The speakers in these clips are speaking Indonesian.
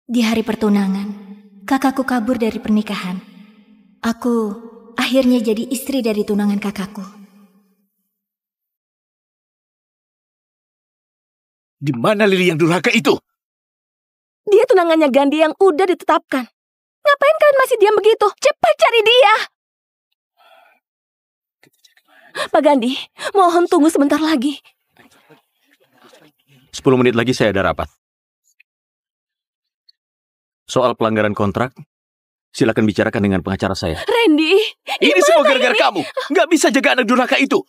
Di hari pertunangan, kakakku kabur dari pernikahan. Aku akhirnya jadi istri dari tunangan kakakku. Di mana Lily yang durhaka itu? Dia tunangannya Gandhi yang udah ditetapkan. Ngapain kalian masih diam begitu? Cepat cari dia! Pak Gandhi, mohon tunggu sebentar lagi. 10 menit lagi saya ada rapat. Soal pelanggaran kontrak, silakan bicarakan dengan pengacara saya. Randy, Ini semua gara-gara kamu. Nggak bisa jaga anak durhaka itu.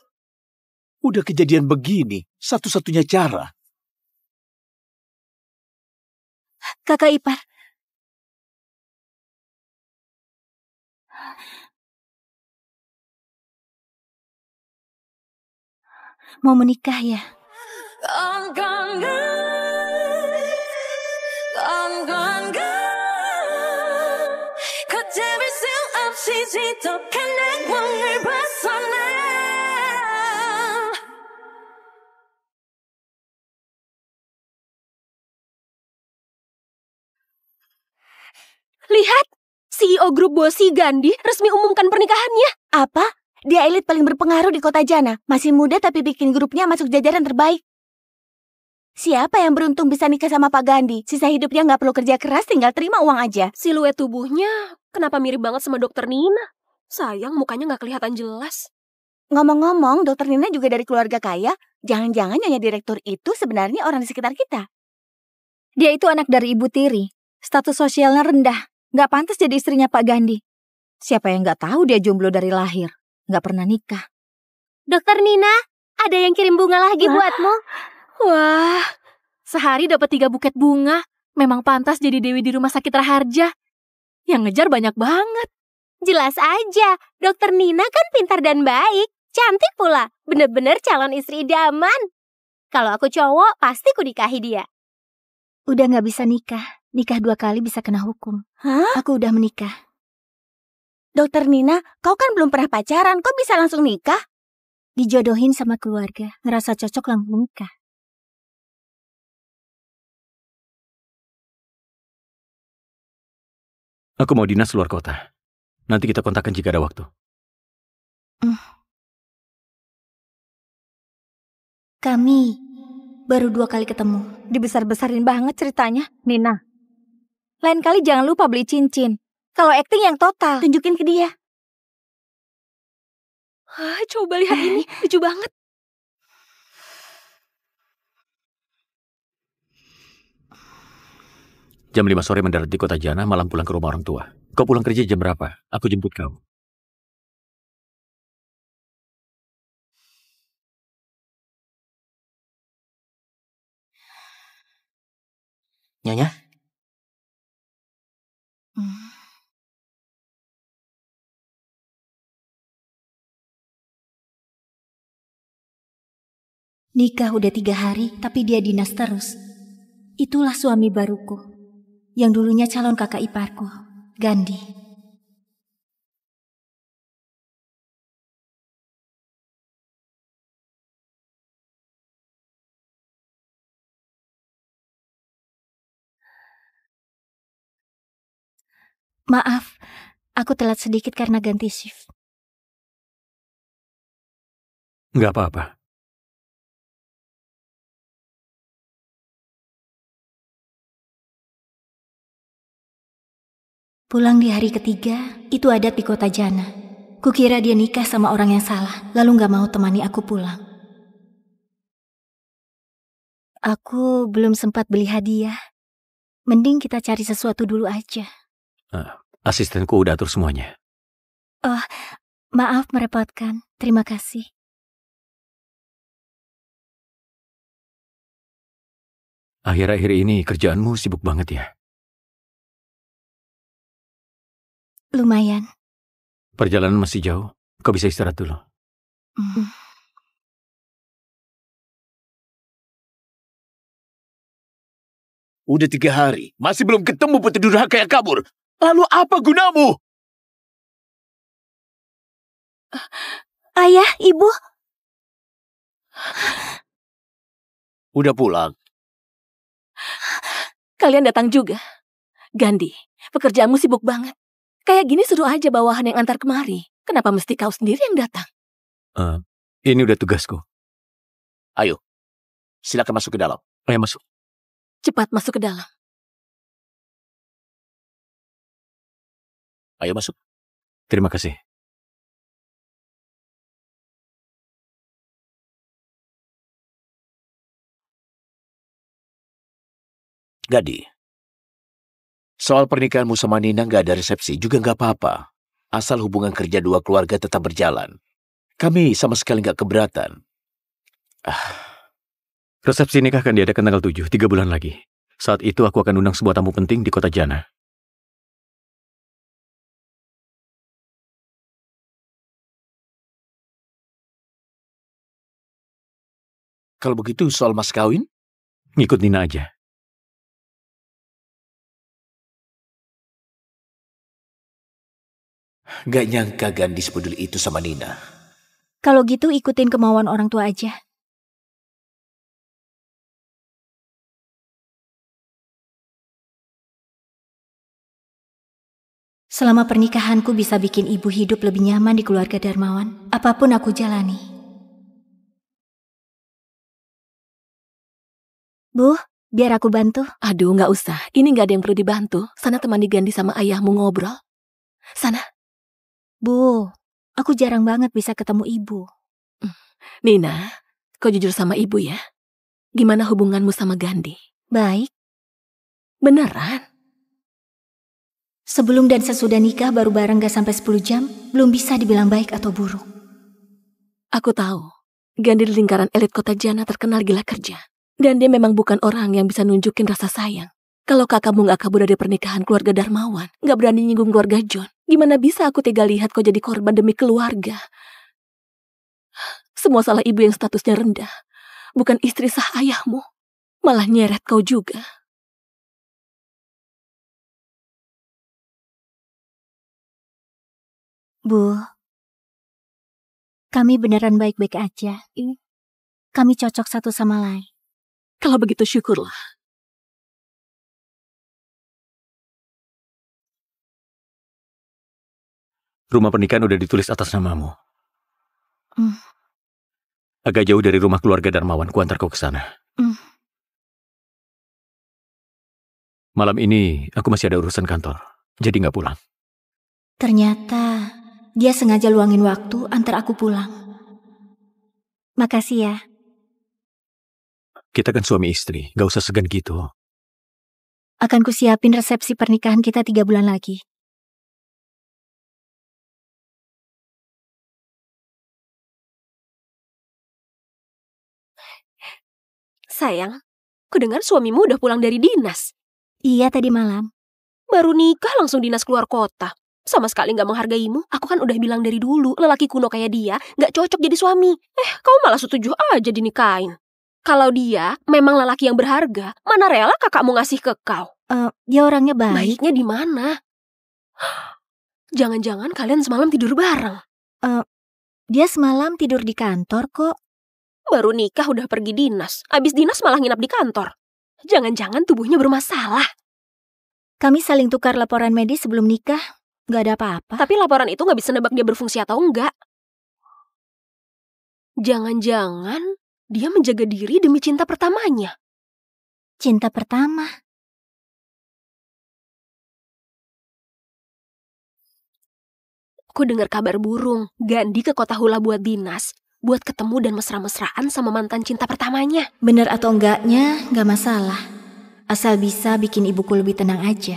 Udah kejadian begini, satu-satunya cara. Kakak ipar. Mau menikah ya? lihat! CEO grup Bosi Gandhi resmi umumkan pernikahannya. Apa? Dia elit paling berpengaruh di kota Jana. Masih muda tapi bikin grupnya masuk jajaran terbaik. Siapa yang beruntung bisa nikah sama Pak Gandhi? Sisa hidupnya nggak perlu kerja keras, tinggal terima uang aja. Siluet tubuhnya kenapa mirip banget sama Dokter Nina? Sayang, mukanya nggak kelihatan jelas. Ngomong-ngomong, Dokter Nina juga dari keluarga kaya. Jangan-jangan nyonya direktur itu sebenarnya orang di sekitar kita. Dia itu anak dari Ibu Tiri. Status sosialnya rendah. Nggak pantas jadi istrinya Pak Gandhi. Siapa yang nggak tahu dia jomblo dari lahir. Nggak pernah nikah. Dokter Nina, ada yang kirim bunga lagi buatmu. Wah, sehari dapat 3 buket bunga. Memang pantas jadi dewi di rumah sakit Raharja. Yang ngejar banyak banget. Jelas aja, Dokter Nina kan pintar dan baik. Cantik pula, bener-bener calon istri idaman. Kalau aku cowok, pasti ku nikahi dia. Udah nggak bisa nikah. Nikah 2 kali bisa kena hukum. Hah? Aku udah menikah. Dokter Nina, kau kan belum pernah pacaran, kok bisa langsung nikah? Dijodohin sama keluarga. Ngerasa cocok langsung nikah. Aku mau dinas luar kota. Nanti kita kontakkan jika ada waktu. Kami baru 2 kali ketemu. Dibesar-besarin banget ceritanya. Nina, lain kali jangan lupa beli cincin. Kalau acting yang total, tunjukin ke dia. Coba lihat ini, lucu banget. Jam 5 sore mendarat di kota Jana, malam pulang ke rumah orang tua. Kau pulang kerja jam berapa? Aku jemput kau. Nyonya? Nikah udah 3 hari, tapi dia dinas terus. Itulah suami baruku. Yang dulunya calon kakak iparku, Gandhi. Maaf, aku telat sedikit karena ganti shift. Nggak apa-apa. Pulang di hari ketiga, itu adat di kota Jana. Kukira dia nikah sama orang yang salah, lalu nggak mau temani aku pulang. Aku belum sempat beli hadiah. Mending kita cari sesuatu dulu aja. Asistenku udah atur semuanya. Oh, maaf merepotkan. Terima kasih. Akhir-akhir ini kerjaanmu sibuk banget ya? Lumayan. Perjalanan masih jauh. Kau bisa istirahat dulu. Udah 3 hari, masih belum ketemu putri durhaka yang kabur. Lalu apa gunamu? Ayah, Ibu. Udah pulang. Kalian datang juga. Gandhi, pekerjaanmu sibuk banget. Kayak gini suruh aja bawahan yang antar kemari. Kenapa mesti kau sendiri yang datang? Ini udah tugasku. Ayo, silakan masuk ke dalam. Ayo masuk. Cepat masuk ke dalam. Ayo masuk. Terima kasih. Gandhi, soal pernikahanmu sama Nina nggak ada resepsi juga nggak apa-apa. Asal hubungan kerja dua keluarga tetap berjalan. Kami sama sekali nggak keberatan. Resepsi nikah akan diadakan tanggal 7, 3 bulan lagi. Saat itu aku akan undang sebuah tamu penting di kota Jana. Kalau begitu soal mas kawin? Ngikut Nina aja. Nggak nyangka Gandhi sepeduli itu sama Nina. Kalau gitu ikutin kemauan orang tua aja. Selama pernikahanku bisa bikin ibu hidup lebih nyaman di keluarga Darmawan, apapun aku jalani. Bu, biar aku bantu. Aduh, nggak usah. Ini nggak ada yang perlu dibantu. Sana temani Gandhi sama ayahmu ngobrol. Sana. Bu, aku jarang banget bisa ketemu ibu. Nina, kau jujur sama ibu ya. Gimana hubunganmu sama Gandhi? Baik. Beneran? Sebelum dan sesudah nikah baru bareng gak sampai 10 jam, belum bisa dibilang baik atau buruk. Aku tahu, Gandhi di lingkaran elit kota Jana terkenal gila kerja. Dan dia memang bukan orang yang bisa nunjukin rasa sayang. Kalau kakakmu gak kabur dari pernikahan keluarga Darmawan, gak berani nyinggung keluarga John, gimana bisa aku tega lihat kau jadi korban demi keluarga? Semua salah ibu yang statusnya rendah. Bukan istri sah ayahmu. Malah nyeret kau juga. Bu, kami beneran baik-baik aja. Kami cocok satu sama lain. Kalau begitu syukurlah. Rumah pernikahan udah ditulis atas namamu. Hmm. Agak jauh dari rumah keluarga Darmawan, ku antar kau ke sana. Malam ini aku masih ada urusan kantor, jadi nggak pulang. Ternyata dia sengaja luangin waktu antar aku pulang. Makasih ya. Kita kan suami istri, nggak usah segan gitu. Akan ku siapin resepsi pernikahan kita 3 bulan lagi. Sayang, kudengar suamimu udah pulang dari dinas. Iya, tadi malam. Baru nikah langsung dinas keluar kota. Sama sekali gak menghargaimu. Aku kan udah bilang dari dulu, lelaki kuno kayak dia gak cocok jadi suami. Kau malah setuju aja dinikahin. Kalau dia memang lelaki yang berharga, mana rela kakakmu ngasih ke kau? Dia orangnya baik. Baiknya di mana? Jangan-jangan kalian semalam tidur bareng. Dia semalam tidur di kantor kok. Baru nikah udah pergi dinas. Abis dinas malah nginap di kantor. Jangan-jangan tubuhnya bermasalah. Kami saling tukar laporan medis sebelum nikah. Gak ada apa-apa. Tapi laporan itu gak bisa nebak dia berfungsi atau enggak. Jangan-jangan dia menjaga diri demi cinta pertamanya. Cinta pertama? Aku dengar kabar burung. Gandhi ke kota Hula buat dinas. Buat ketemu dan mesra-mesraan sama mantan cinta pertamanya. Bener atau enggaknya gak masalah. Asal bisa bikin ibuku lebih tenang aja.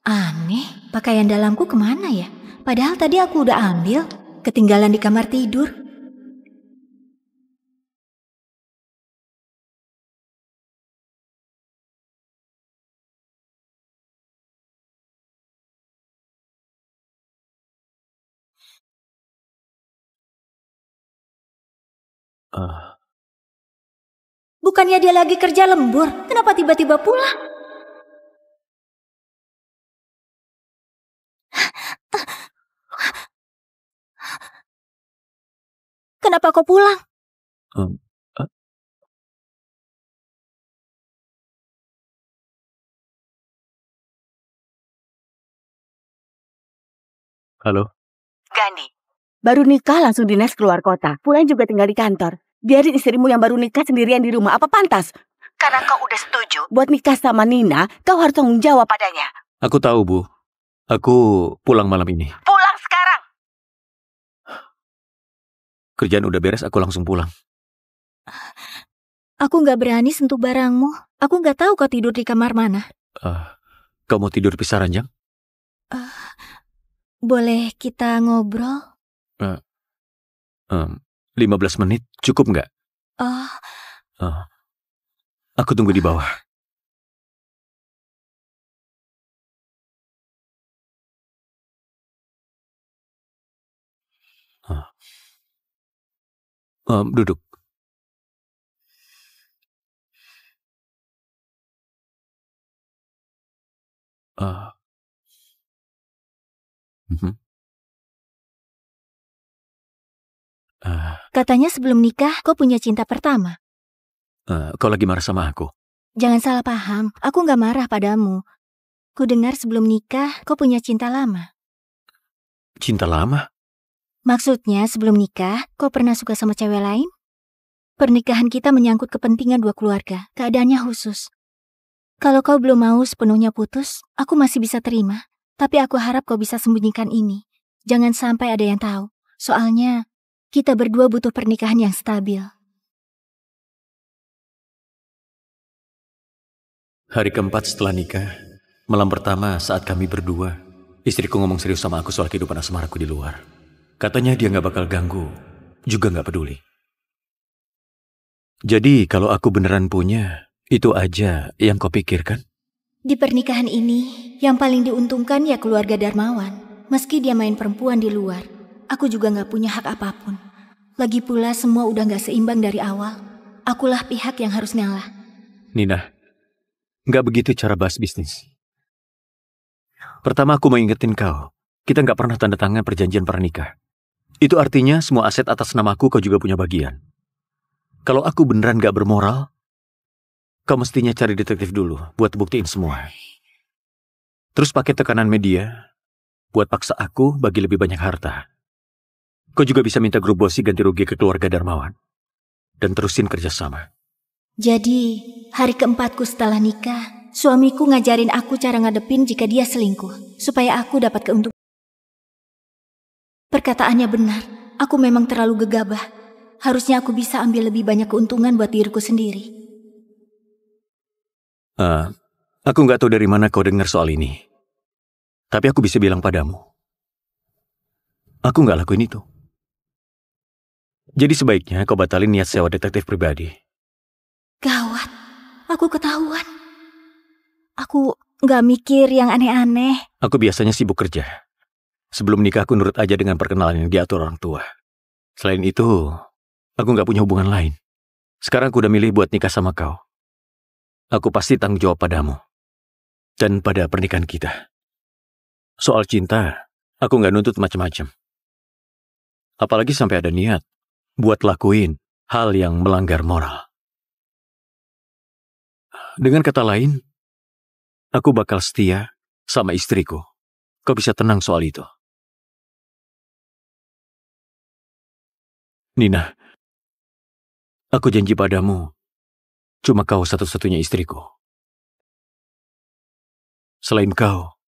Aneh, pakaian dalamku kemana ya? Padahal tadi aku udah ambil, ketinggalan di kamar tidur. Bukannya dia lagi kerja lembur, kenapa tiba-tiba pulang? Kenapa kau pulang? Halo? Gandhi, baru nikah langsung dinas keluar kota. Pulang juga tinggal di kantor. Biarin istrimu yang baru nikah sendirian di rumah. Apa pantas? Karena kau udah setuju buat nikah sama Nina, kau harus tanggung jawab padanya. Aku tahu, Bu. Aku pulang malam ini. Pulang sekarang. Kerjaan udah beres, aku langsung pulang. Aku nggak berani sentuh barangmu. Aku nggak tahu kau tidur di kamar mana. Kau mau tidur pisah ranjang? Boleh kita ngobrol? 15 menit, cukup nggak? Aku tunggu di bawah. Duduk. Katanya sebelum nikah kau punya cinta pertama. Kau lagi marah sama aku? Jangan salah paham, aku nggak marah padamu. Ku dengar sebelum nikah kau punya cinta lama. Cinta lama? Maksudnya sebelum nikah kau pernah suka sama cewek lain? Pernikahan kita menyangkut kepentingan dua keluarga, keadaannya khusus. Kalau kau belum mau sepenuhnya putus, aku masih bisa terima. Tapi aku harap kau bisa sembunyikan ini. Jangan sampai ada yang tahu. Soalnya kita berdua butuh pernikahan yang stabil. Hari keempat setelah nikah, malam pertama saat kami berdua, istriku ngomong serius sama aku soal kehidupan asmaraku di luar. Katanya dia gak bakal ganggu, juga gak peduli. Jadi kalau aku beneran punya, itu aja yang kau pikirkan? Di pernikahan ini, yang paling diuntungkan ya keluarga Darmawan. Meski dia main perempuan di luar, aku juga gak punya hak apapun. Lagi pula semua udah gak seimbang dari awal. Akulah pihak yang harus ngalah. Nina, gak begitu cara bahas bisnis. Pertama aku mau ingetin kau, kita gak pernah tanda tangan perjanjian pernikah. Itu artinya semua aset atas namaku kau juga punya bagian. Kalau aku beneran gak bermoral, kau mestinya cari detektif dulu buat buktiin semua. Terus pakai tekanan media buat paksa aku bagi lebih banyak harta. Kau juga bisa minta grup bosi ganti rugi ke keluarga Darmawan. Dan terusin kerjasama. Jadi, hari keempatku setelah nikah, suamiku ngajarin aku cara ngadepin jika dia selingkuh, supaya aku dapat keuntungan. Perkataannya benar, aku memang terlalu gegabah. Harusnya aku bisa ambil lebih banyak keuntungan buat diriku sendiri. Aku gak tahu dari mana kau dengar soal ini. Tapi aku bisa bilang padamu, aku gak lakuin itu. Jadi sebaiknya kau batalin niat sewa detektif pribadi. Gawat, aku ketahuan. Aku gak mikir yang aneh-aneh. Aku biasanya sibuk kerja. Sebelum nikah aku nurut aja dengan perkenalan yang diatur orang tua. Selain itu, aku gak punya hubungan lain. Sekarang aku udah milih buat nikah sama kau. Aku pasti tanggung jawab padamu. Dan pada pernikahan kita. Soal cinta, aku gak nuntut macam-macam. Apalagi sampai ada niat buat lakuin hal yang melanggar moral. Dengan kata lain, aku bakal setia sama istriku. Kau bisa tenang soal itu. Nina, aku janji padamu, cuma kau satu-satunya istriku. Selain kau,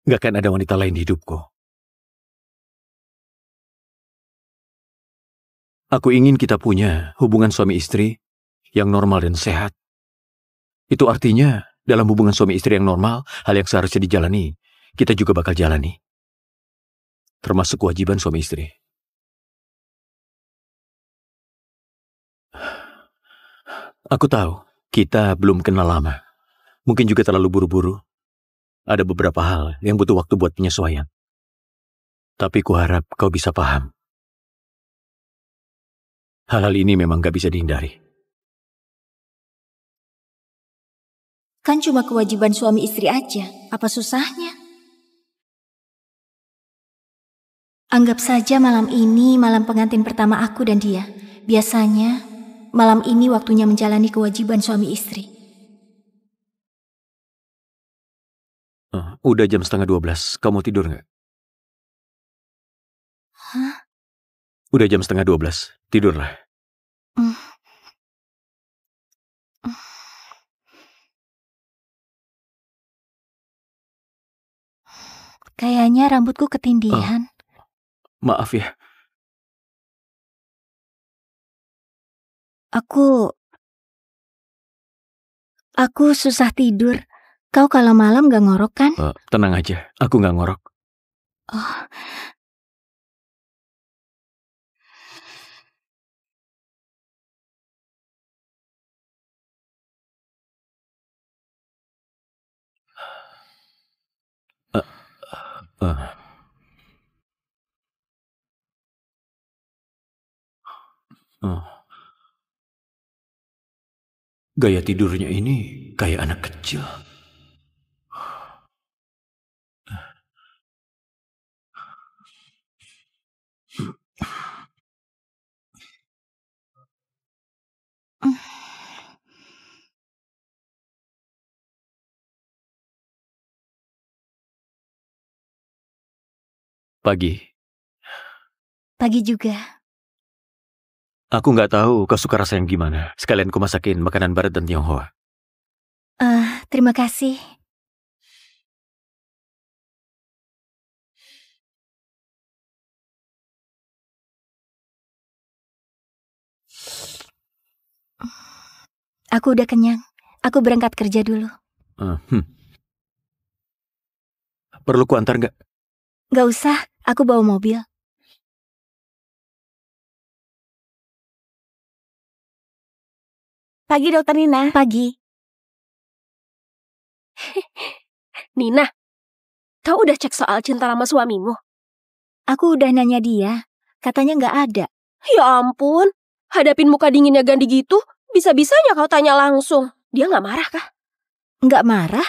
gak akan ada wanita lain di hidupku. Aku ingin kita punya hubungan suami istri yang normal dan sehat. Itu artinya, dalam hubungan suami istri yang normal, hal yang seharusnya dijalani, kita juga bakal jalani. Termasuk kewajiban suami istri. Aku tahu, kita belum kenal lama. Mungkin juga terlalu buru-buru. Ada beberapa hal yang butuh waktu buat penyesuaian. Tapi kuharap kau bisa paham. Hal-hal ini memang gak bisa dihindari. Kan cuma kewajiban suami istri aja. Apa susahnya? Anggap saja malam ini malam pengantin pertama aku dan dia. Biasanya, malam ini waktunya menjalani kewajiban suami istri. Udah jam 11:30. Kamu tidur nggak? Hah? Udah jam 11:30. Tidurlah. Kayaknya rambutku ketindihan. Maaf ya. Aku susah tidur. Kau kalau malam gak ngorok kan? Tenang aja, aku nggak ngorok. Oh. Gaya tidurnya ini kayak anak kecil. Pagi. Pagi juga. Aku nggak tahu kau suka rasa yang gimana. Sekalian ku masakin makanan barat dan Tionghoa. Terima kasih. Aku udah kenyang. Aku berangkat kerja dulu. Perlu ku antar nggak? Gak usah, aku bawa mobil. Pagi, Dokter Nina. Pagi. Nina, kau udah cek soal cinta sama suamimu? Aku udah nanya dia. Katanya gak ada. Ya ampun, hadapin muka dinginnya Gandhi gitu, bisa-bisanya kau tanya langsung. Dia gak marah kah? Gak marah?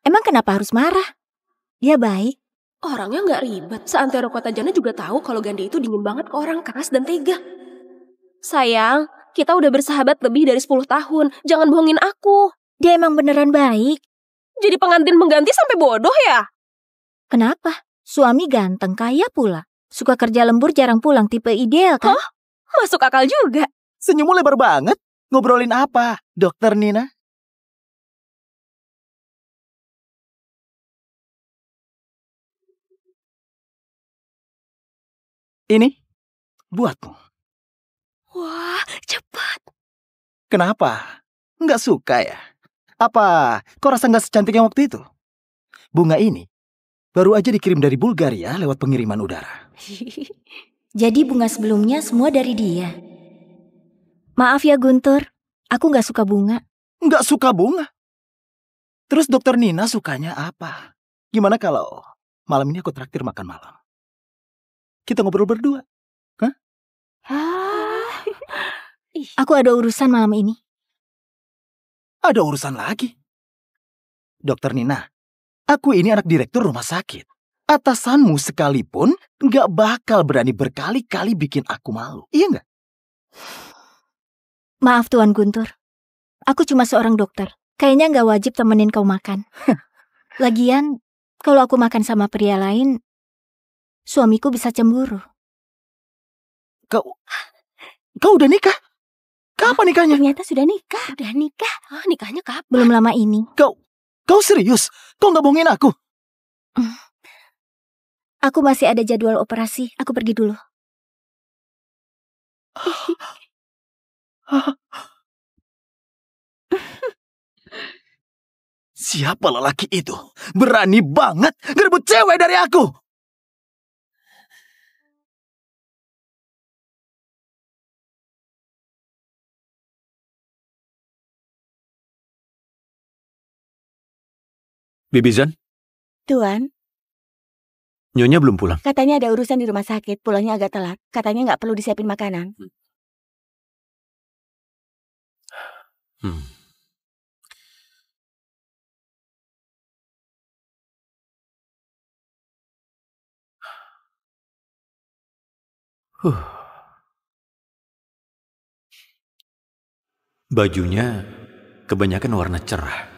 Emang kenapa harus marah? Dia baik. Orangnya gak ribet. Seantero kota Jana juga tahu kalau Gandhi itu dingin banget ke orang, keras dan tega. Sayang, kita udah bersahabat lebih dari 10 tahun. Jangan bohongin aku. Dia emang beneran baik. Jadi pengantin mengganti sampai bodoh ya? Kenapa? Suami ganteng, kaya pula. Suka kerja lembur, jarang pulang, tipe ideal kan? Hah? Masuk akal juga. Senyummu lebar banget. Ngobrolin apa, Dokter Nina? Ini buatmu. Wah, cepat. Kenapa? Nggak suka ya? Apa kau rasa nggak secantik yang waktu itu? Bunga ini baru aja dikirim dari Bulgaria lewat pengiriman udara. Jadi bunga sebelumnya semua dari dia. Maaf ya Guntur, aku nggak suka bunga. Nggak suka bunga? Terus Dokter Nina sukanya apa? Gimana kalau malam ini aku traktir makan malam? Kita ngobrol berdua. Hah? Aku ada urusan malam ini. Ada urusan lagi? Dokter Nina, aku ini anak direktur rumah sakit. Atasanmu sekalipun nggak bakal berani berkali-kali bikin aku malu. Iya nggak? Maaf Tuan Guntur, aku cuma seorang dokter. Kayaknya nggak wajib temenin kau makan. Lagian, kalau aku makan sama pria lain, suamiku bisa cemburu. Kau udah nikah? Kapan nikahnya? Ternyata sudah nikah. Udah nikah? Hah, nikahnya kapan? Belum lama ini. Kau serius? Kau nggak bohongin aku? Aku masih ada jadwal operasi. Aku pergi dulu. Siapa lelaki itu? Berani banget ngerebut cewek dari aku! Bibizan, Tuan, Nyonya belum pulang. katanya ada urusan di rumah sakit. Pulangnya agak telat. Katanya nggak perlu disiapin makanan. Bajunya kebanyakan warna cerah.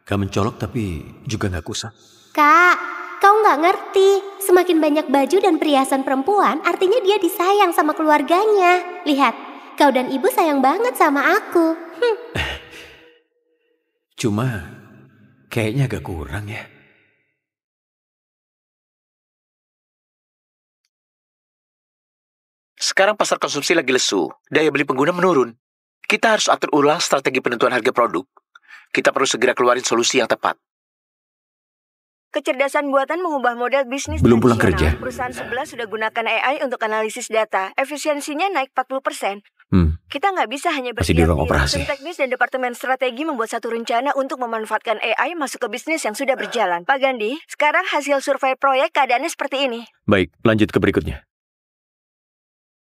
Gak mencolok tapi juga gak kusam. Kak, kau nggak ngerti. Semakin banyak baju dan perhiasan perempuan, artinya dia disayang sama keluarganya. Lihat, kau dan ibu sayang banget sama aku. Cuma kayaknya agak kurang ya. Sekarang pasar konsumsi lagi lesu, daya beli pengguna menurun. Kita harus atur ulang strategi penentuan harga produk. Kita perlu segera keluarin solusi yang tepat. Kecerdasan buatan mengubah model bisnis Belum pulang tradisional. kerja? Perusahaan sebelah sudah gunakan AI untuk analisis data. Efisiensinya naik 40%. Kita nggak bisa hanya Masih di ruang berdiam diri. operasi. Tim teknis dan departemen strategi membuat satu rencana untuk memanfaatkan AI masuk ke bisnis yang sudah berjalan. Pak Gandhi, sekarang hasil survei proyek keadaannya seperti ini. Baik, lanjut ke berikutnya.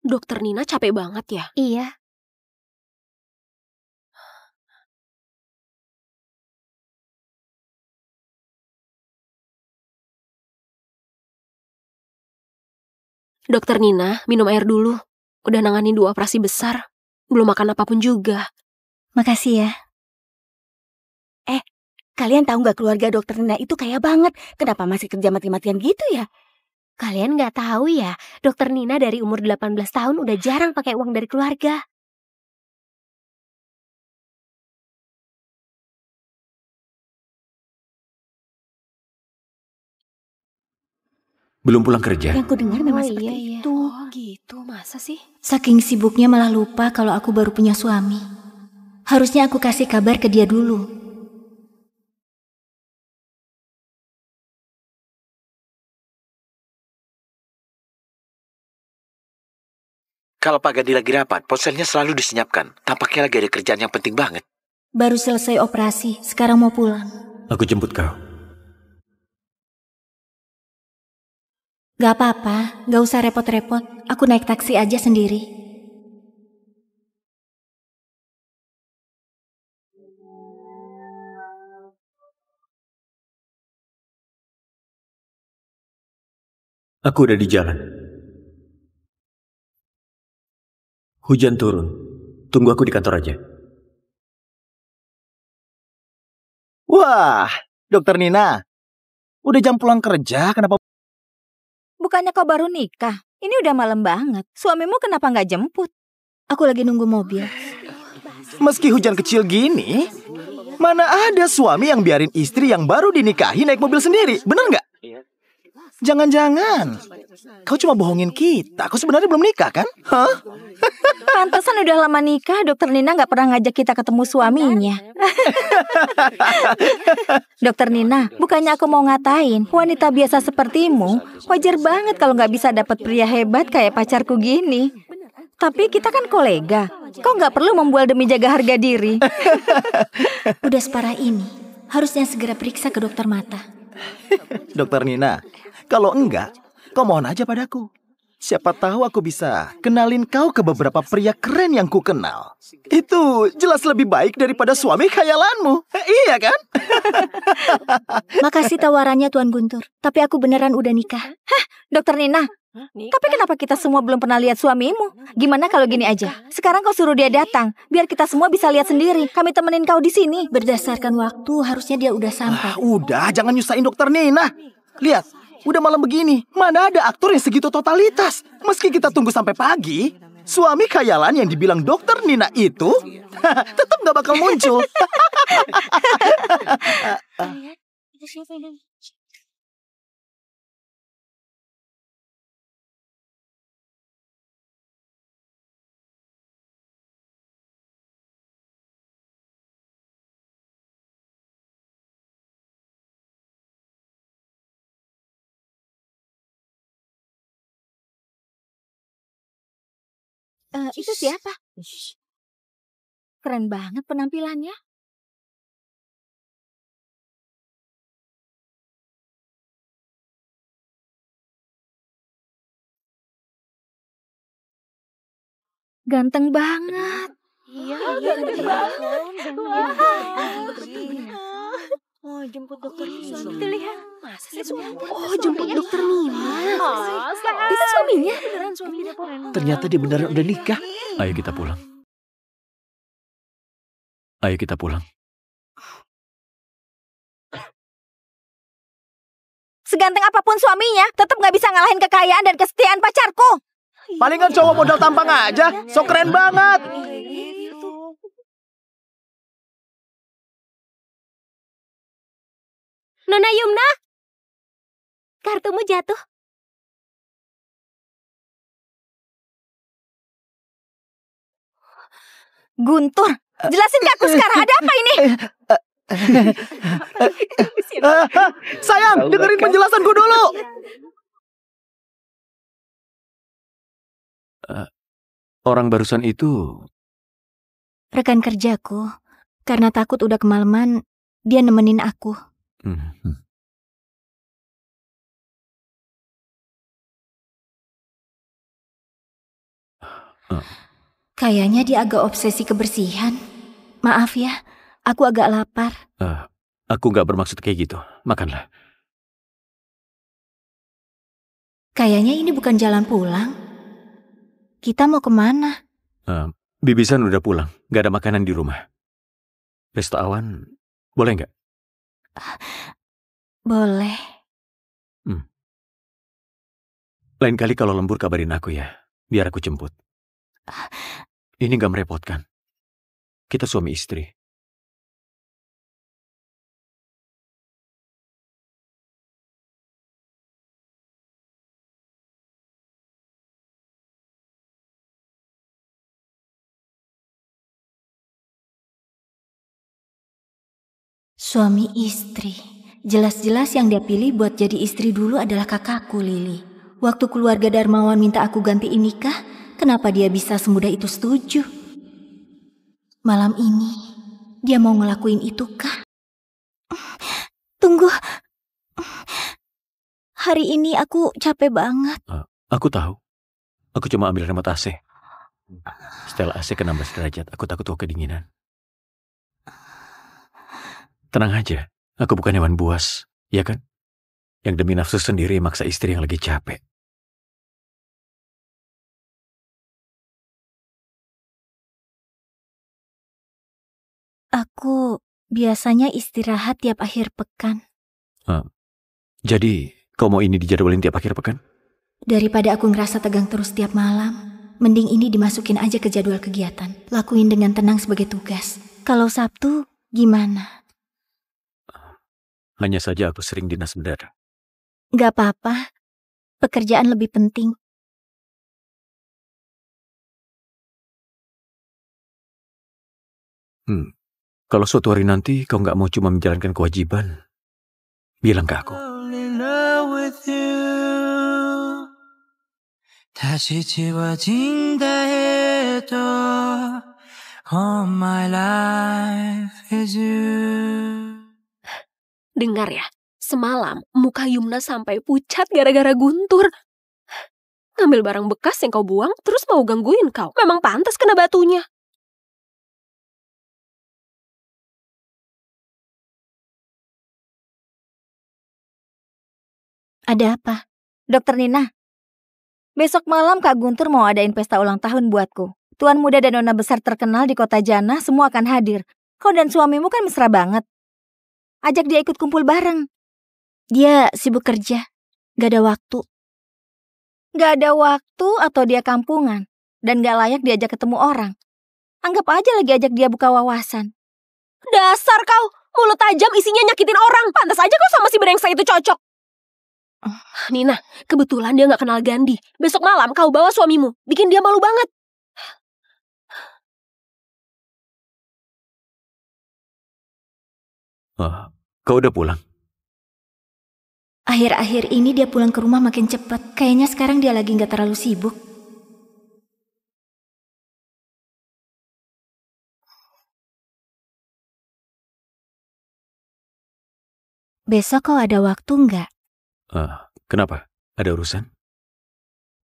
Dokter Nina capek banget ya? Iya. Dokter Nina, minum air dulu. Udah nanganin 2 operasi besar. Belum makan apapun juga. Makasih ya. Kalian tahu nggak keluarga dokter Nina itu kaya banget? Kenapa masih kerja mati-matian gitu ya? Kalian nggak tahu ya, Dokter Nina dari umur 18 tahun udah jarang pakai uang dari keluarga. Belum pulang kerja? Yang ku dengar memang Oh, seperti iya. itu. Oh gitu, masa sih? Saking sibuknya malah lupa kalau aku baru punya suami. Harusnya aku kasih kabar ke dia dulu. Kalau Pak Gandhi lagi rapat, ponselnya selalu disenyapkan. Tampaknya lagi ada kerjaan yang penting banget. Baru selesai operasi, sekarang mau pulang. Aku jemput kau. Gak apa-apa, gak usah repot-repot. Aku naik taksi aja sendiri. Aku udah di jalan. Hujan turun. Tunggu aku di kantor aja. Wah, Dokter Nina. Udah jam pulang kerja, kenapa? Bukannya kau baru nikah? Ini udah malam banget. Suamimu kenapa nggak jemput? Aku lagi nunggu mobil. Meski hujan kecil gini, mana ada suami yang biarin istri yang baru dinikahi naik mobil sendiri, bener nggak? Jangan-jangan kau cuma bohongin kita. Kau sebenarnya belum nikah kan? Hah? Pantesan udah lama nikah, Dokter Nina nggak pernah ngajak kita ketemu suaminya. Dokter Nina, bukannya aku mau ngatain, wanita biasa sepertimu, wajar banget kalau nggak bisa dapat pria hebat kayak pacarku gini. Tapi kita kan kolega, kau nggak perlu membual demi jaga harga diri. Udah separah ini, harusnya segera periksa ke dokter mata. Dokter Nina, kalau enggak, kau mohon aja padaku. Siapa tahu aku bisa kenalin kau ke beberapa pria keren yang ku kenal. Itu jelas lebih baik daripada suami khayalanmu. Iya kan? Makasih tawarannya Tuan Guntur, tapi aku beneran udah nikah. Dokter Nina, tapi kenapa kita semua belum pernah lihat suamimu? Gimana kalau gini aja? Sekarang kau suruh dia datang, biar kita semua bisa lihat sendiri. Kami temenin kau di sini. Berdasarkan waktu, harusnya dia udah sampai. Udah, jangan nyusahin Dokter Nina. Lihat, udah malam begini, mana ada aktor yang segitu totalitas. Meski kita tunggu sampai pagi, suami khayalan yang dibilang Dokter Nina itu tetap gak bakal muncul. Itu siapa? Keren banget penampilannya. Ganteng banget. Iya, ganteng banget. Oh, jemput Dokter Nina. Lihat. Masa sih suami? Oh, jemput Dokter Nina. Itu suaminya? Ternyata dia beneran udah nikah. Ayo kita pulang. Ayo kita pulang. Seganteng apapun suaminya, tetap nggak bisa ngalahin kekayaan dan kesetiaan pacarku. Palingan cowok modal tampang aja, so keren banget. Nona Yumna, kartumu jatuh. Guntur, jelasin ke aku sekarang, ada apa ini? Sayang, dengerin penjelasanku dulu. Orang barusan itu... Rekan kerjaku. Karena takut udah kemalaman, dia nemenin aku. Kayaknya dia agak obsesi kebersihan. Maaf ya, aku agak lapar. Aku nggak bermaksud kayak gitu. Makanlah. Kayaknya ini bukan jalan pulang. Kita mau kemana? Bibisan udah pulang. Nggak ada makanan di rumah. Pesta awan, boleh nggak? Boleh. Lain kali kalau lembur kabarin aku ya. Biar aku jemput. Ini nggak merepotkan. Kita suami istri. Suami istri. Jelas-jelas yang dia pilih buat jadi istri dulu adalah kakakku, Lili. Waktu keluarga Darmawan minta aku gantiin nikah, kenapa dia bisa semudah itu setuju? Malam ini, dia mau ngelakuin itu kah? Tunggu. Hari ini aku capek banget. Aku tahu. Aku cuma ambil remote AC. Setel AC ke 16 derajat, aku takut kau kedinginan. Tenang aja, aku bukan hewan buas, ya kan? Yang demi nafsu sendiri maksa istri yang lagi capek. Aku biasanya istirahat tiap akhir pekan. Jadi, kau mau ini dijadwalin tiap akhir pekan? Daripada aku ngerasa tegang terus tiap malam, mending ini dimasukin aja ke jadwal kegiatan. Lakuin dengan tenang sebagai tugas. Kalau Sabtu, gimana? Hanya saja aku sering dinas mendadak. Gak apa-apa. Pekerjaan lebih penting. Kalau suatu hari nanti kau nggak mau cuma menjalankan kewajiban, bilang ke aku. 다시 지워진다 해도 all my life is you. Dengar ya, semalam muka Yumna sampai pucat gara-gara Guntur. Ngambil barang bekas yang kau buang, terus mau gangguin kau. Memang pantas kena batunya. Ada apa? Dokter Nina, besok malam Kak Guntur mau adain pesta ulang tahun buatku. Tuan muda dan nona besar terkenal di kota Jana semua akan hadir. Kau dan suamimu kan mesra banget. Ajak dia ikut kumpul bareng. Dia sibuk kerja. Gak ada waktu. Gak ada waktu atau dia kampungan. Dan gak layak diajak ketemu orang. Anggap aja lagi ajak dia buka wawasan. Dasar kau, mulut tajam isinya nyakitin orang. Pantas aja kau sama si brengsek itu cocok. Nina, kebetulan dia gak kenal Gandhi. Besok malam kau bawa suamimu. Bikin dia malu banget. Kau udah pulang? Akhir-akhir ini dia pulang ke rumah makin cepat. Kayaknya sekarang dia lagi gak terlalu sibuk. Besok kau ada waktu nggak? Kenapa? Ada urusan?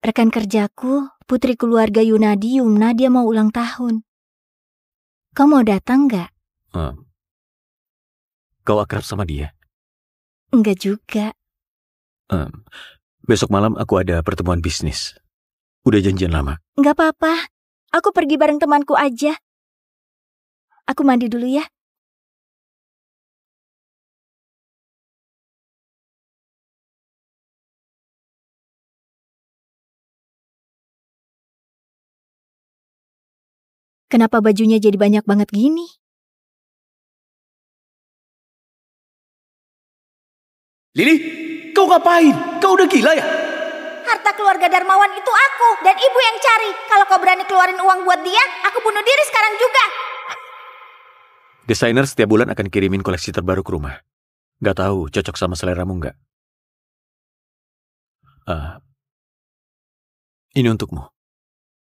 Rekan kerjaku, putri keluarga Yunadi, Yumna, dia mau ulang tahun. Kau mau datang nggak? Kau akrab sama dia? Enggak juga. Besok malam aku ada pertemuan bisnis. Udah janjian lama. Nggak apa-apa. Aku pergi bareng temanku aja. Aku mandi dulu ya. Kenapa bajunya jadi banyak banget gini? Lili, kau ngapain? Kau udah gila ya? Harta keluarga Darmawan itu aku dan ibu yang cari. Kalau kau berani keluarin uang buat dia, aku bunuh diri sekarang juga. Desainer setiap bulan akan kirimin koleksi terbaru ke rumah. Gak tahu cocok sama seleramu nggak? Ini untukmu.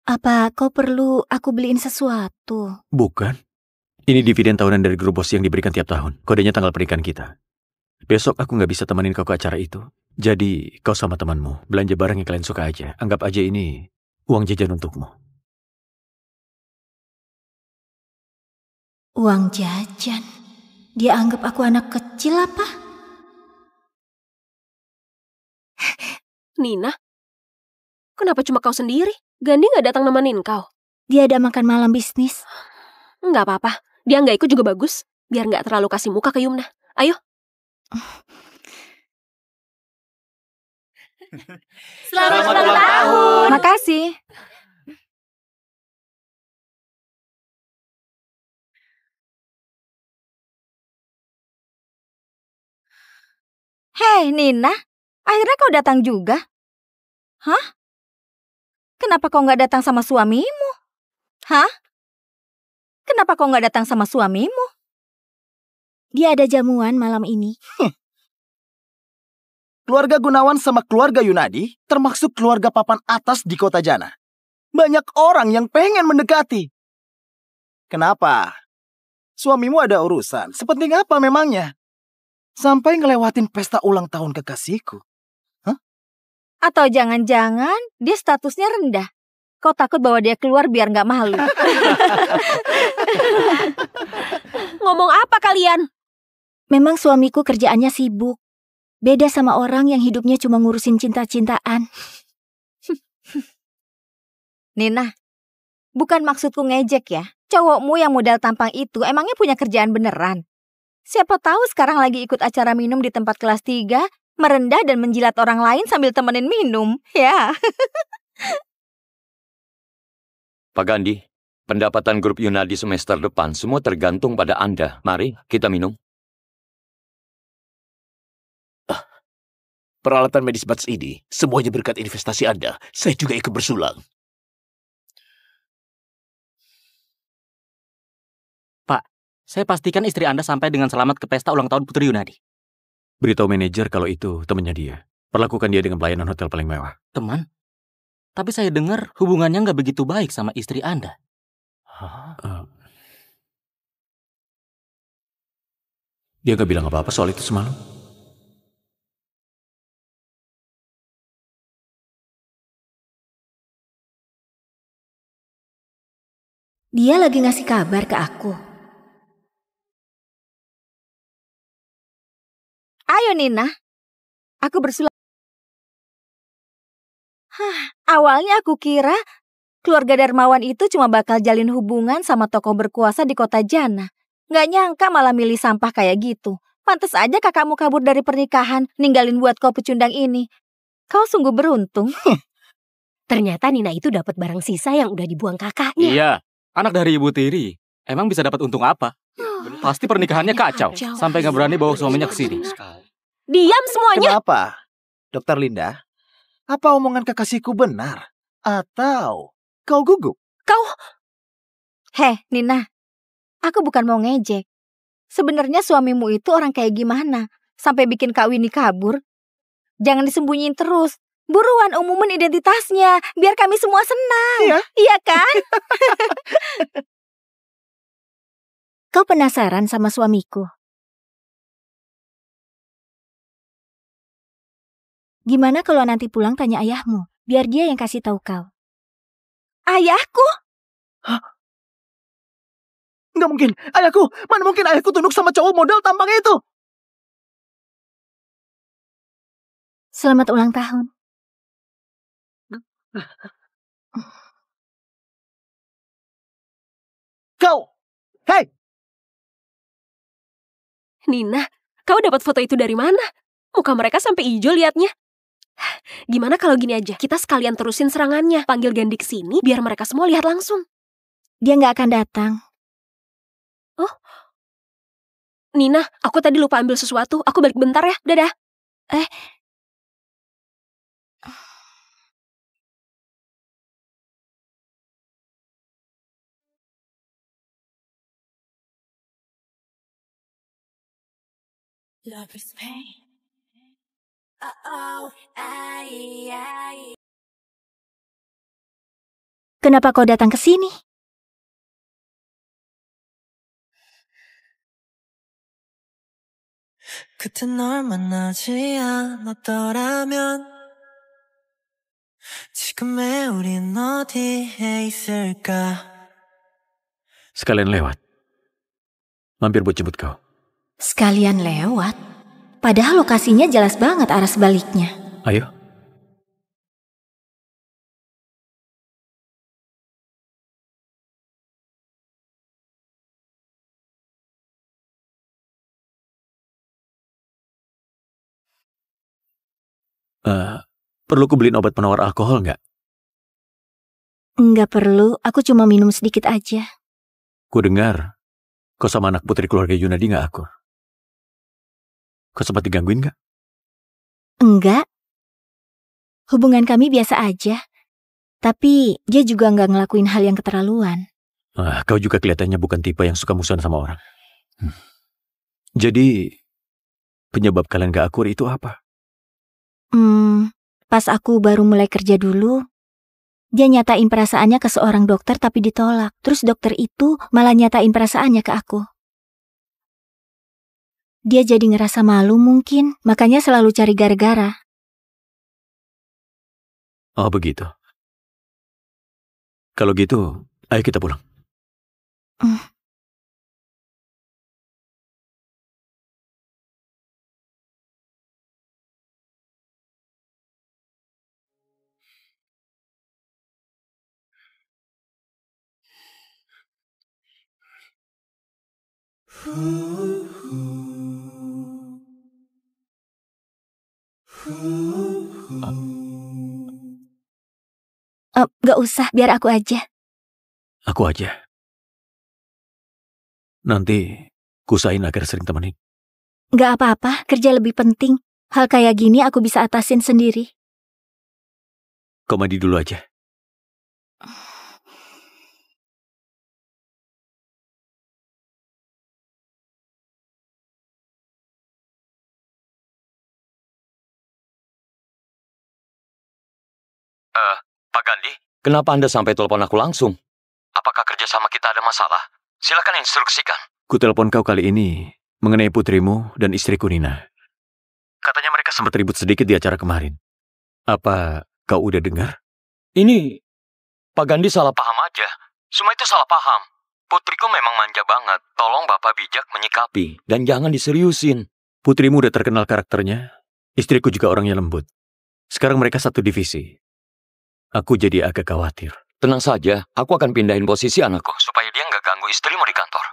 Apa kau perlu aku beliin sesuatu? Bukan. Ini dividen tahunan dari grup bos yang diberikan tiap tahun. Kodenya tanggal pernikahan kita. Besok aku nggak bisa temenin kau ke acara itu. Jadi kau sama temanmu belanja barang yang kalian suka aja. Anggap aja ini uang jajan untukmu. Uang jajan? Dia anggap aku anak kecil apa? Nina, kenapa cuma kau sendiri? Gandhi nggak datang nemenin kau? Dia ada makan malam bisnis. Nggak apa-apa, dia nggak ikut juga bagus. Biar nggak terlalu kasih muka ke Yumna. Ayo. Selamat ulang tahun. Makasih. Hei Nina, akhirnya kau datang juga. Hah? Kenapa kau nggak datang sama suamimu? Hah? Kenapa kau nggak datang sama suamimu? Dia ada jamuan malam ini. Keluarga Gunawan sama keluarga Yunadi termasuk keluarga papan atas di kota Jana. Banyak orang yang pengen mendekati. Kenapa? Suamimu ada urusan. Sepenting apa memangnya? Sampai ngelewatin pesta ulang tahun kekasihku. Hah? Atau jangan-jangan dia statusnya rendah. Kau takut bawa dia keluar biar nggak malu. Ngomong apa kalian? Memang suamiku kerjaannya sibuk. Beda sama orang yang hidupnya cuma ngurusin cinta-cintaan. Nina, bukan maksudku ngejek ya. Cowokmu yang modal tampang itu emangnya punya kerjaan beneran? Siapa tahu sekarang lagi ikut acara minum di tempat kelas 3, merendah dan menjilat orang lain sambil temenin minum. Ya. Pak Gandhi, pendapatan grup Yunadi semester depan semua tergantung pada Anda. Mari kita minum. Peralatan medis Bats ini semuanya berkat investasi Anda. Saya juga ikut bersulang. Pak, saya pastikan istri Anda sampai dengan selamat ke pesta ulang tahun Putri Yunadi. Beritahu manajer kalau itu temannya dia. Perlakukan dia dengan pelayanan hotel paling mewah. Teman? Tapi saya dengar hubungannya nggak begitu baik sama istri Anda. Dia nggak bilang apa-apa soal itu semalam. Dia lagi ngasih kabar ke aku. Ayo Nina, aku bersulang. Awalnya aku kira keluarga Darmawan itu cuma bakal jalin hubungan sama tokoh berkuasa di kota Jana. Nggak nyangka malah milih sampah kayak gitu. Pantes aja kakakmu kabur dari pernikahan, ninggalin buat kau pecundang ini. Kau sungguh beruntung. Ternyata Nina itu dapat barang sisa yang udah dibuang kakaknya. Iya, anak dari Ibu Tiri. Emang bisa dapat untung apa? Pasti pernikahannya kacau. Sampai nggak berani bawa suaminya ke sini. Diam semuanya. Kenapa? Dokter Linda, apa omongan kekasihku benar? Atau kau gugup? Heh, Nina. Aku bukan mau ngejek. Sebenarnya suamimu itu orang kayak gimana? Sampai bikin Kak Winnie kabur? Jangan disembunyiin terus. Buruan umumin identitasnya, biar kami semua senang. Iya kan? Kau penasaran sama suamiku? Gimana kalau nanti pulang tanya ayahmu, biar dia yang kasih tahu kau. Ayahku? Hah? Nggak mungkin, ayahku. Mana mungkin ayahku tunduk sama cowok modal tampang itu? Selamat ulang tahun. Kau! Hei! Nina, kau dapat foto itu dari mana? Muka mereka sampai hijau liatnya. Gimana kalau gini aja, kita sekalian terusin serangannya. Panggil Gandhi ke sini biar mereka semua lihat langsung. Dia nggak akan datang. Oh, Nina, aku tadi lupa ambil sesuatu. Aku balik bentar ya. Dadah. Love is pain. Oh, ay. Kenapa kau datang ke sini? 그때 널 만나지 않았더라면 지금의 우린 어디에 있을까? Sekalian lewat. Mampir buat jemput kau. Sekalian lewat? Padahal lokasinya jelas banget arah sebaliknya. Ayo. Perlu ku beliin obat penawar alkohol nggak? Nggak perlu, aku cuma minum sedikit aja. Ku dengar, kau sama anak putri keluarga Yunadi nggak akur. Kau sempat digangguin nggak? Enggak. Hubungan kami biasa aja. Tapi dia juga nggak ngelakuin hal yang keterlaluan. Kau juga kelihatannya bukan tipe yang suka musuhan sama orang. Jadi, penyebab kalian nggak akur itu apa? Pas aku baru mulai kerja dulu, dia nyatain perasaannya ke seorang dokter tapi ditolak. Terus dokter itu malah nyatain perasaannya ke aku. Dia jadi ngerasa malu mungkin, makanya selalu cari gara-gara. Oh begitu. Kalau gitu, ayo kita pulang. Gak usah, biar aku aja. Aku aja. Nanti kusain agar sering temenin. Gak apa-apa, kerja lebih penting. Hal kayak gini aku bisa atasin sendiri. Kau mandi dulu aja. Pak Gandhi, kenapa Anda sampai telepon aku langsung? Apakah kerjasama kita ada masalah? Silakan instruksikan. Ku telepon kau kali ini mengenai putrimu dan istriku Nina. Katanya mereka sempat ribut sedikit di acara kemarin. Apa kau udah dengar? Ini, Pak Gandhi salah paham aja. Semua itu salah paham. Putriku memang manja banget. Tolong Bapak bijak menyikapi. Dan jangan diseriusin. Putrimu udah terkenal karakternya. Istriku juga orangnya lembut. Sekarang mereka satu divisi. Aku jadi agak khawatir. Tenang saja, aku akan pindahin posisi anakku supaya dia nggak ganggu istrimu di kantor.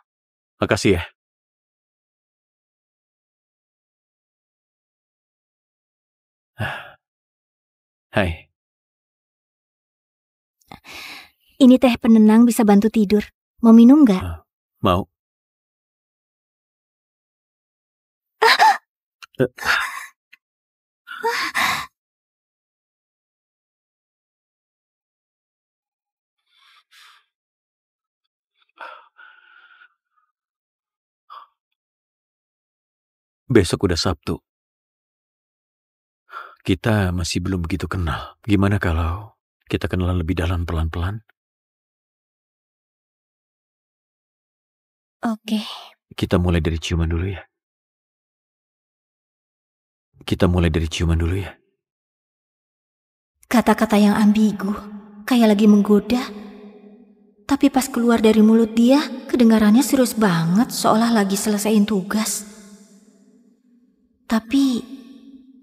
Makasih ya. Hai. Ini teh penenang bisa bantu tidur. Mau minum nggak? Mau. Besok udah Sabtu. Kita masih belum begitu kenal. Gimana kalau kita kenalan lebih dalam pelan-pelan? Oke. Kita mulai dari ciuman dulu ya. Kata-kata yang ambigu, kayak lagi menggoda. Tapi pas keluar dari mulut dia, kedengarannya serius banget, seolah lagi selesaiin tugas. Tapi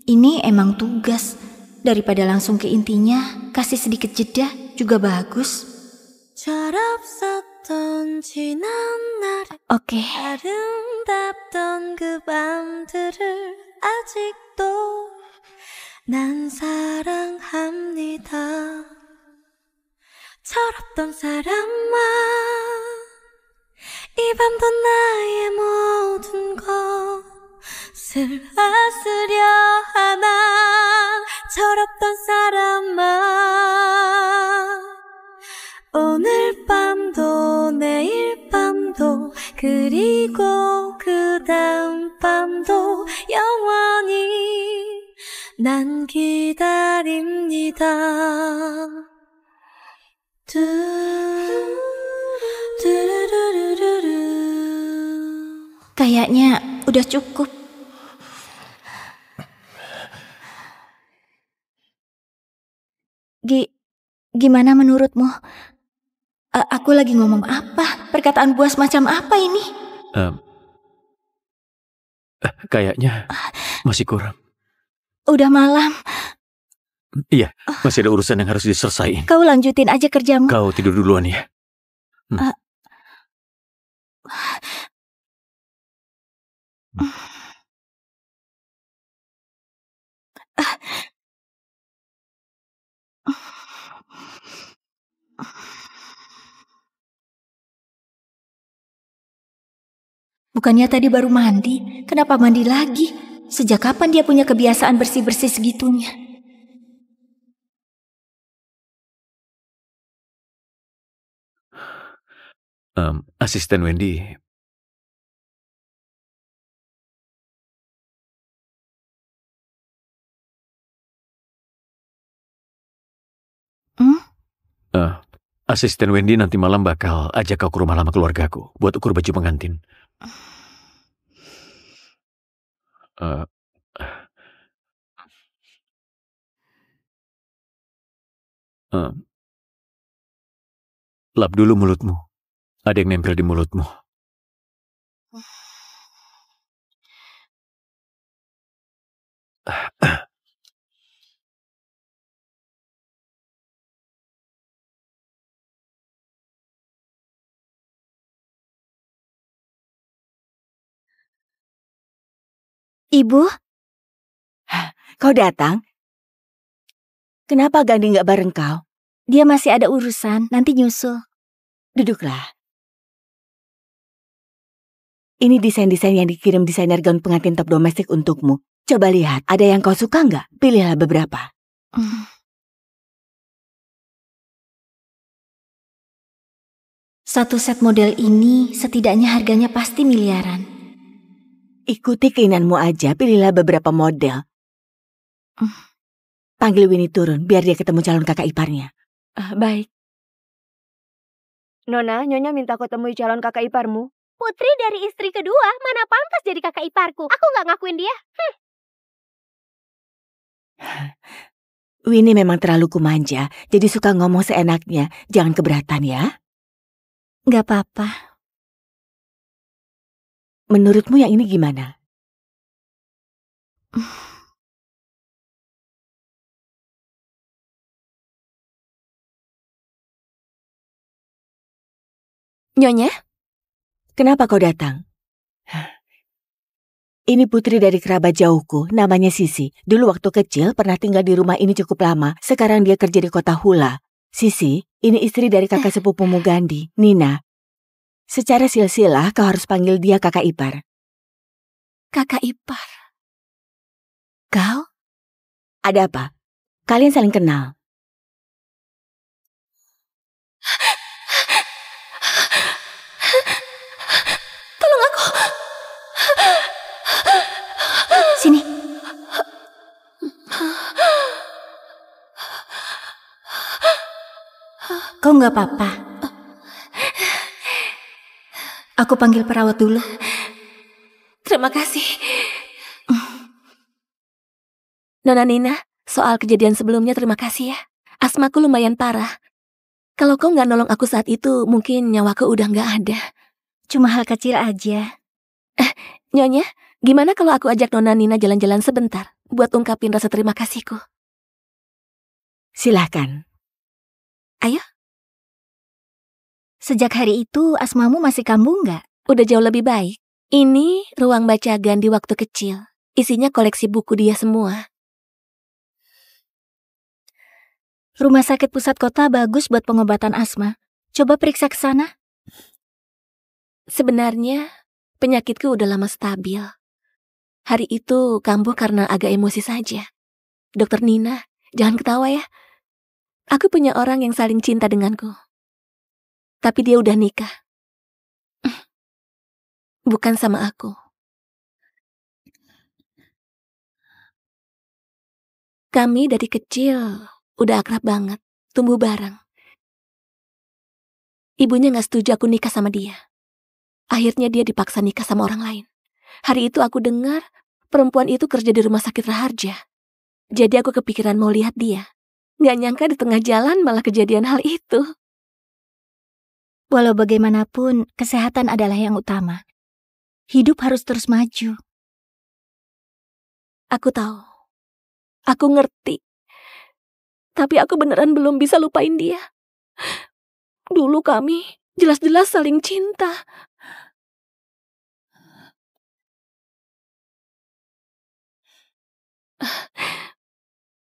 ini emang tugas. Daripada langsung ke intinya, kasih sedikit jeda. juga bagus. 철없었던 지난 날 Oke. 아름답던 그 밤들을 아직도 난 사랑합니다. 철없던 사람아 이 밤도 나의 모든 것을 아스려 하나 철없던 사람아 오늘 밤도 내일 밤도 그리고 그 다음 밤도 영원히 난 기다립니다. Kayaknya udah cukup. Gimana menurutmu? Aku lagi ngomong apa? Perkataan buas macam apa ini? Kayaknya masih kurang. Udah malam. Iya, masih ada urusan yang harus diselesaikan. Kau lanjutin aja kerjamu. Kau tidur duluan ya. Bukannya tadi baru mandi? Kenapa mandi lagi? Sejak kapan dia punya kebiasaan bersih-bersih segitunya? Asisten Wendy. Asisten Wendy nanti malam bakal ajak kau ke rumah lama keluargaku buat ukur baju pengantin. Lap dulu mulutmu. Ada yang nempel di mulutmu. Ibu? Kau datang? Kenapa Gandhi nggak bareng kau? Dia masih ada urusan, nanti nyusul. Duduklah. Ini desain-desain yang dikirim desainer gaun pengantin top domestik untukmu. Coba lihat, ada yang kau suka nggak? Pilihlah beberapa. Satu set model ini setidaknya harganya pasti miliaran. Ikuti keinginanmu aja, pilihlah beberapa model. Panggil Winnie turun, biar dia ketemu calon kakak iparnya. Baik. Nona, Nyonya minta kau temui calon kakak iparmu. Putri dari istri kedua, mana pantas jadi kakak iparku. Aku gak ngakuin dia. Winnie memang terlalu kumanja, jadi suka ngomong seenaknya. Jangan keberatan ya. Gak apa-apa. Menurutmu yang ini gimana? Nyonya? Kenapa kau datang? Ini putri dari kerabat jauhku, namanya Sisi. Dulu waktu kecil pernah tinggal di rumah ini cukup lama. Sekarang dia kerja di kota Hula. Sisi, ini istri dari kakak sepupumu Gandhi, Nina. Secara silsilah kau harus panggil dia kakak ipar. Kakak ipar? Kau? Ada apa? Kalian saling kenal? Tolong aku. Sini. Kau nggak apa-apa. Aku panggil perawat dulu. Terima kasih. Nona Nina, soal kejadian sebelumnya terima kasih ya. Asmaku lumayan parah. Kalau kau nggak nolong aku saat itu, mungkin nyawaku udah nggak ada. Cuma hal kecil aja. Nyonya, gimana kalau aku ajak Nona Nina jalan-jalan sebentar buat ungkapin rasa terima kasihku? Silahkan. Ayo. Sejak hari itu, asmamu masih kambuh nggak? Udah jauh lebih baik. Ini ruang baca Gandhi waktu kecil. Isinya koleksi buku dia semua. Rumah sakit pusat kota bagus buat pengobatan asma. Coba periksa ke sana. Sebenarnya, penyakitku udah lama stabil. Hari itu kambuh karena agak emosi saja. Dokter Nina, jangan ketawa ya. Aku punya orang yang saling cinta denganku. Tapi dia udah nikah. Bukan sama aku. Kami dari kecil udah akrab banget, tumbuh bareng. Ibunya gak setuju aku nikah sama dia. Akhirnya dia dipaksa nikah sama orang lain. Hari itu aku dengar perempuan itu kerja di rumah sakit Raharja. Jadi aku kepikiran mau lihat dia. Gak nyangka di tengah jalan malah kejadian hal itu. Walau bagaimanapun, kesehatan adalah yang utama. Hidup harus terus maju. Aku tahu. Aku ngerti. Tapi aku beneran belum bisa lupain dia. Dulu kami jelas-jelas saling cinta.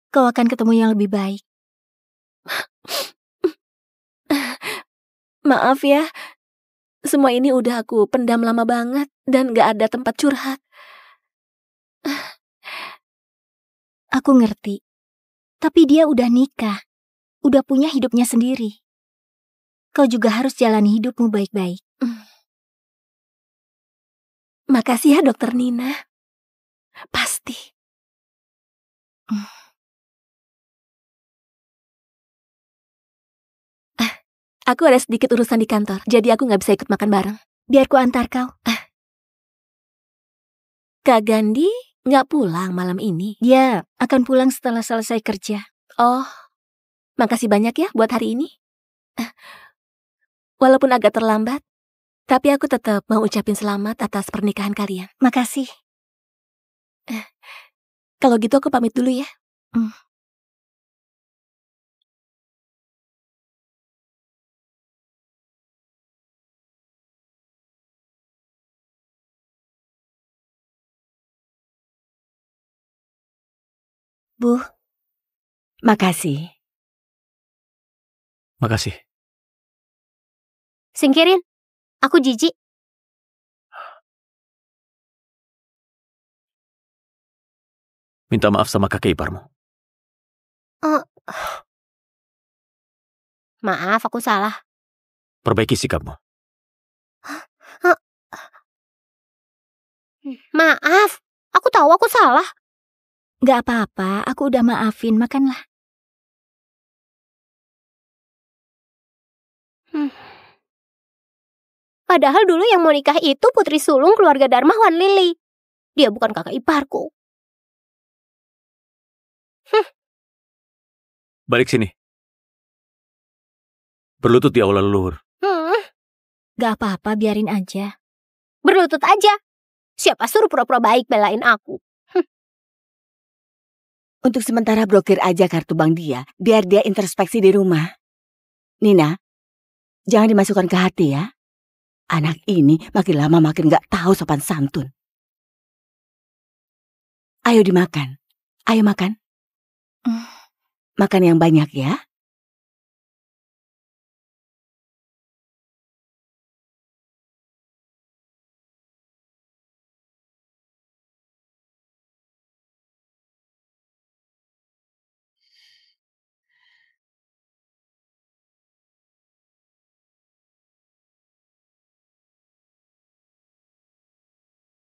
Kau akan ketemu yang lebih baik. Maaf ya. Semua ini udah aku pendam lama banget dan gak ada tempat curhat. Aku ngerti. Tapi dia udah nikah. Udah punya hidupnya sendiri. Kau juga harus jalani hidupmu baik-baik. Makasih ya Dokter Nina. Pasti. Aku ada sedikit urusan di kantor, jadi aku gak bisa ikut makan bareng. Biar ku antar kau. Kak Gandhi gak pulang malam ini? Dia akan pulang setelah selesai kerja. Oh, makasih banyak ya buat hari ini. Walaupun agak terlambat, tapi aku tetap mau ucapin selamat atas pernikahan kalian. Makasih. Kalau gitu aku pamit dulu ya. Bu, makasih. Makasih. Singkirin. Aku jijik. Minta maaf sama kakek iparmu. Maaf, aku salah. Perbaiki sikapmu. Maaf, aku tahu aku salah. Gak apa-apa, aku udah maafin, makanlah. Padahal dulu yang mau nikah itu putri sulung keluarga Dharma Wan Lili. Dia bukan kakak iparku. Balik sini. Berlutut di aula leluhur. Gak apa-apa, biarin aja. Berlutut aja. Siapa suruh pura-pura baik belain aku? Untuk sementara blokir aja kartu bank dia, biar dia introspeksi di rumah. Nina, jangan dimasukkan ke hati ya. Anak ini makin lama makin gak tahu sopan santun. Ayo dimakan. Ayo makan. Makan yang banyak ya.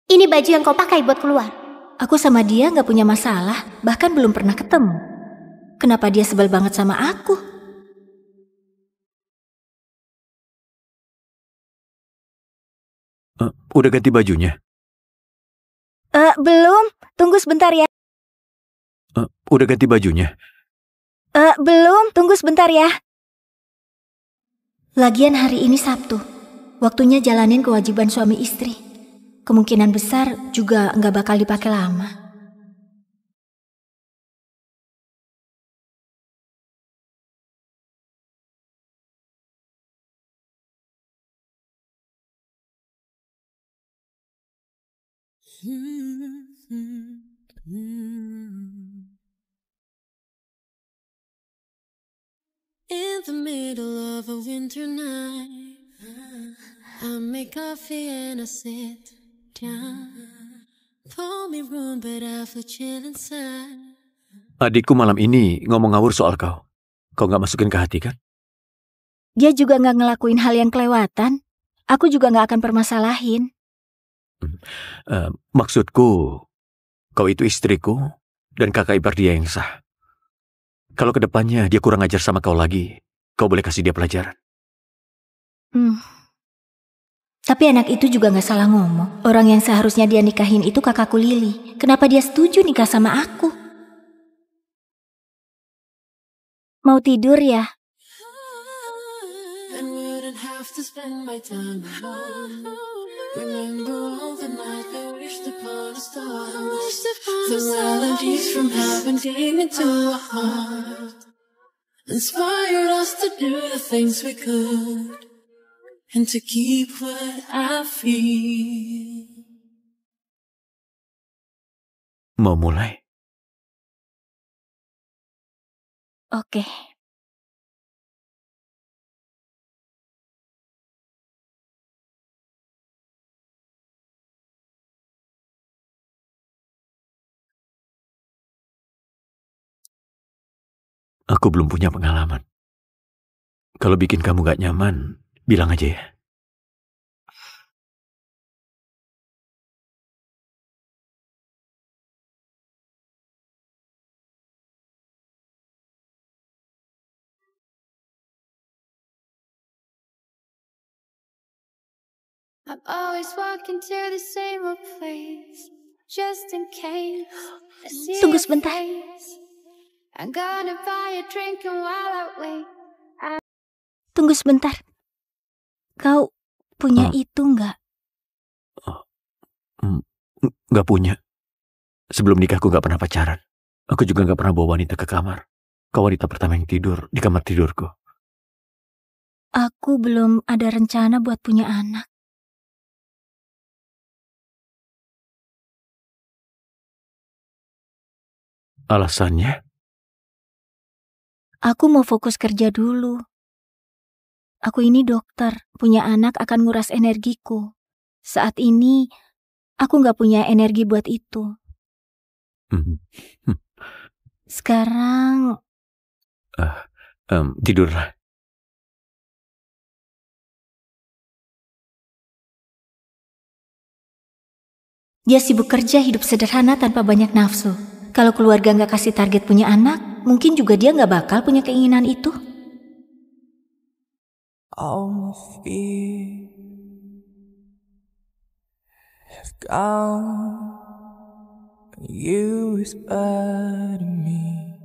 Ini baju yang kau pakai buat keluar. Aku sama dia gak punya masalah, bahkan belum pernah ketemu. Kenapa dia sebel banget sama aku? Udah ganti bajunya? Belum. Tunggu sebentar ya. Udah ganti bajunya? Belum. Tunggu sebentar ya. Lagian hari ini Sabtu. Waktunya jalanin kewajiban suami istri. Kemungkinan besar juga nggak bakal dipakai lama. In the middle of a winter night, I make coffee and I sit down. Pour me room, but I feel chill inside. Adikku malam ini ngomong ngawur soal kau. Kau gak masukin ke hati kan? Dia juga gak ngelakuin hal yang kelewatan. Aku juga gak akan permasalahin. Maksudku, kau itu istriku dan kakak ipar dia yang sah. Kalau kedepannya dia kurang ajar sama kau lagi, kau boleh kasih dia pelajaran. Tapi anak itu juga gak salah ngomong. Orang yang seharusnya dia nikahin itu kakakku Lili. Kenapa dia setuju nikah sama aku? Mau tidur ya? The melodies from heaven came into our heart, inspired us to do the things we could, and to keep what I feel. Mau mulai? Oke. Aku belum punya pengalaman. Kalau bikin kamu gak nyaman, bilang aja ya. I'm always walking to the same old place, just in case I see Tunggu your sebentar. face. I'm gonna buy a drink and while I wait, Tunggu sebentar. Kau punya itu nggak? Gak punya. Sebelum nikah aku gak pernah pacaran. Aku juga gak pernah bawa wanita ke kamar. Kau wanita pertama yang tidur di kamar tidurku. Aku belum ada rencana buat punya anak. Alasannya? Aku mau fokus kerja dulu. Aku ini dokter, punya anak akan nguras energiku. Saat ini, aku gak punya energi buat itu. Sekarang... Tidurlah. Dia sibuk kerja hidup sederhana tanpa banyak nafsu. Kalau keluarga gak kasih target punya anak, mungkin juga dia gak bakal punya keinginan itu. all my fear have gone. You whisper to me,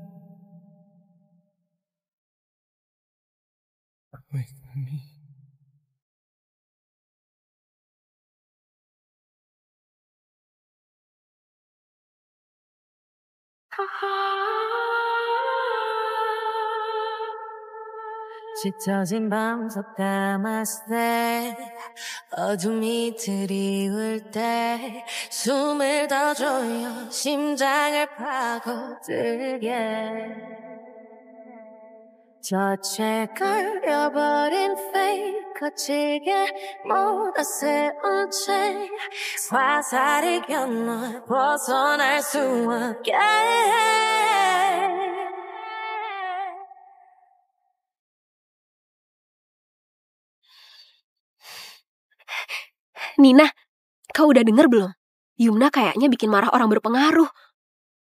wake me. 짙어진 밤속 감았을 때 어둠이 드리울 때 숨을 더 조여 심장을 파고들게 젖에 걸려버린 fate 거칠게 몰아세운 채 화살이 곁널 벗어날 수 없게 Nina, kau udah denger belum? Yumna kayaknya bikin marah orang berpengaruh.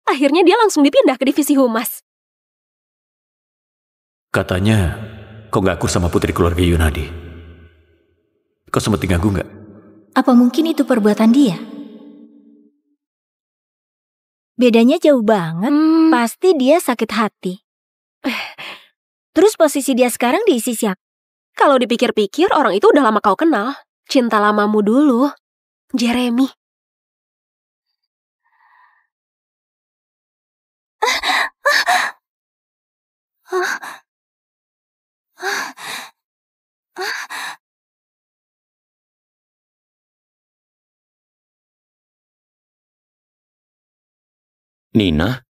Akhirnya dia langsung dipindah ke divisi humas. Katanya, kau gak akur sama putri keluarga Yunadi. Kau sempat diganggu gak? Apa mungkin itu perbuatan dia? Bedanya jauh banget. Pasti dia sakit hati. Terus posisi dia sekarang diisi siapa? Kalau dipikir-pikir, orang itu udah lama kau kenal. Cinta lamamu dulu, Jeremy. Nina,